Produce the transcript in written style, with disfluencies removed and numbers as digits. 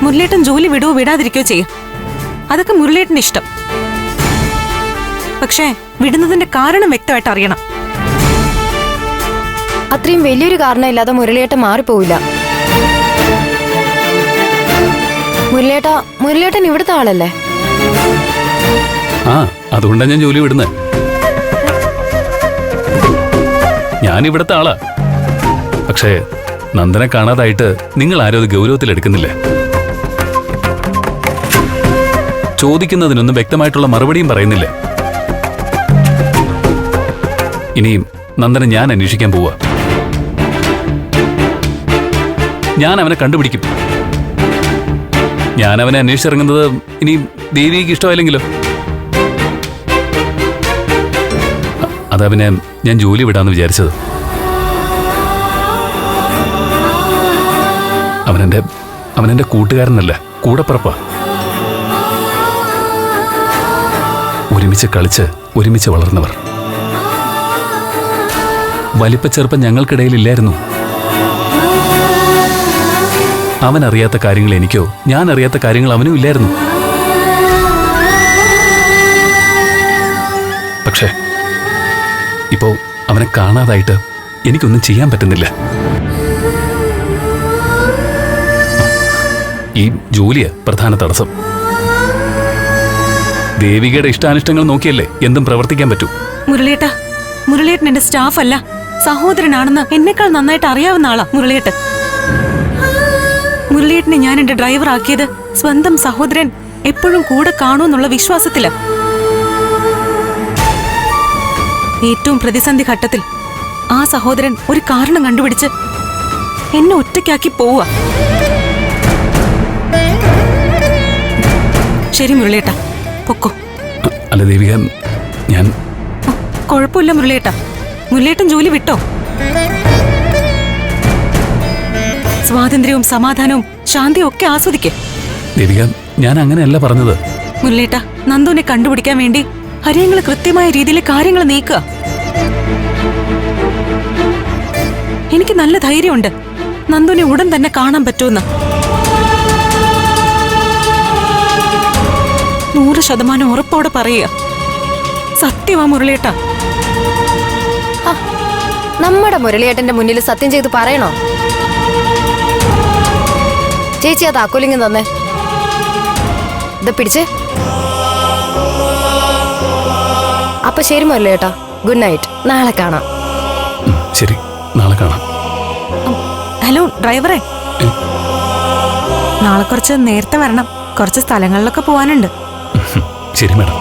മുരളിയേട്ടൻ ജോലി വിടുവോ വിടാതിരിക്കോ ചെയ്യും. അതൊക്കെ മുരളിയേട്ടന്റെ ഇഷ്ടം. പക്ഷേ വിടുന്നതിന്റെ കാരണം വ്യക്തമായിട്ട് അറിയണം. അത്രയും വലിയൊരു കാരണമില്ലാതെ മുരളിയേട്ടൻ മാറിപ്പോവില്ല. മുരളിയേട്ടൻ ഇവിടുത്തെ ആളല്ലേ? ആ, അതുകൊണ്ടാണ് ഞാൻ ജോലി വിടുന്നത്. ഞാൻ ഇവിടുത്തെ ആളാ. പക്ഷേ നന്ദനെ കാണാതായിട്ട് നിങ്ങൾ ആരും അത് ഗൗരവത്തിലെടുക്കുന്നില്ലേ? ചോദിക്കുന്നതിനൊന്നും വ്യക്തമായിട്ടുള്ള മറുപടിയും പറയുന്നില്ലേ? ഇനിയും നന്ദനെ ഞാൻ അന്വേഷിക്കാൻ പോവാ. ഞാൻ അവനെ കണ്ടുപിടിക്കും. ഞാൻ അവനെ അന്വേഷിച്ചിറങ്ങുന്നത് ഇനി ദേവിക്ക് ഇഷ്ടമായില്ലെങ്കിലോ? അതവനെ ഞാൻ ജോലി വിടാന്ന് വിചാരിച്ചത്. അവനെന്റെ കൂട്ടുകാരനല്ല, കൂടപ്പിറപ്പാ. ഒരുമിച്ച് കളിച്ച് ഒരുമിച്ച് വളർന്നവർ. വലിപ്പച്ചെറുപ്പം ഞങ്ങൾക്കിടയിലില്ലായിരുന്നു. അവൻ അറിയാത്ത കാര്യങ്ങൾ എനിക്കോ ഞാൻ അറിയാത്ത കാര്യങ്ങൾ അവനും ഇല്ലായിരുന്നു. പക്ഷേ ഇപ്പോ അവനെ കാണാതായിട്ട് എനിക്കൊന്നും ചെയ്യാൻ പറ്റുന്നില്ല. ഈ ജോലിയാ പ്രധാന തടസ്സം. ദേവികയുടെ ഇഷ്ടാനിഷ്ടങ്ങൾ നോക്കിയല്ലേ എന്തും പ്രവർത്തിക്കാൻ പറ്റൂ. മുരളിയേട്ടൻ എന്റെ സ്റ്റാഫ് അല്ല, സഹോദരനാണെന്ന് എന്നെക്കാൾ നന്നായിട്ട് അറിയാവുന്ന ആളാ മുരളിയേട്ടൻ. മുരളിയേട്ടനെ ഞാൻ എന്റെ ഡ്രൈവർ ആക്കിയത് സ്വന്തം സഹോദരൻ എപ്പോഴും കൂടെ കാണുമെന്നുള്ള വിശ്വാസത്തില. ഏറ്റവും പ്രതിസന്ധി ഘട്ടത്തിൽ ആ സഹോദരൻ ഒരു കാരണം കണ്ടുപിടിച്ച് എന്നെ ഒറ്റയ്ക്കാക്കി പോവുക. ശരി മുരളിയേട്ട, പൊക്കോ. അല്ല ദേവിക, ഞാൻ കുഴപ്പമില്ല മുരളിയേട്ട. മുരളിയേട്ടൻ ജോലി വിട്ടോ. സ്വാതന്ത്ര്യവും സമാധാനവും ശാന്തിയും ഒക്കെ ആസ്വദിക്കേ. ദേവിക, ഞാൻ അങ്ങനെയല്ല പറഞ്ഞത്. മുരളിയേട്ട, നന്ദുവിനെ കണ്ടുപിടിക്കാൻ വേണ്ടി ഹരിയങ്ങൾ കൃത്യമായ രീതിയിൽ കാര്യങ്ങൾ നീക്കുക. എനിക്ക് നല്ല ധൈര്യമുണ്ട് നന്ദുവിനെ ഉടൻ തന്നെ കാണാൻ പറ്റുമെന്ന്. 100% ഉറപ്പോടെ പറയുക. സത്യമാ മുരളിയേട്ട. നമ്മുടെ മുരളിയേട്ടന്റെ മുന്നിൽ സത്യം ചെയ്ത് പറയണോ? ചേച്ചി ആ താക്കോലിങ് തന്നെ ഇത് പിടിച്ചേ. അപ്പൊ ശരി മുരളിയേട്ടാ, ഗുഡ് നൈറ്റ്. നാളെ കാണാം. ശരി, നാളെ കാണാം. ഹലോ ഡ്രൈവറെ, നാളെ കുറച്ച് നേരത്തെ വരണം. കുറച്ച് സ്ഥലങ്ങളിലൊക്കെ പോവാനുണ്ട്. ശരി മാഡം.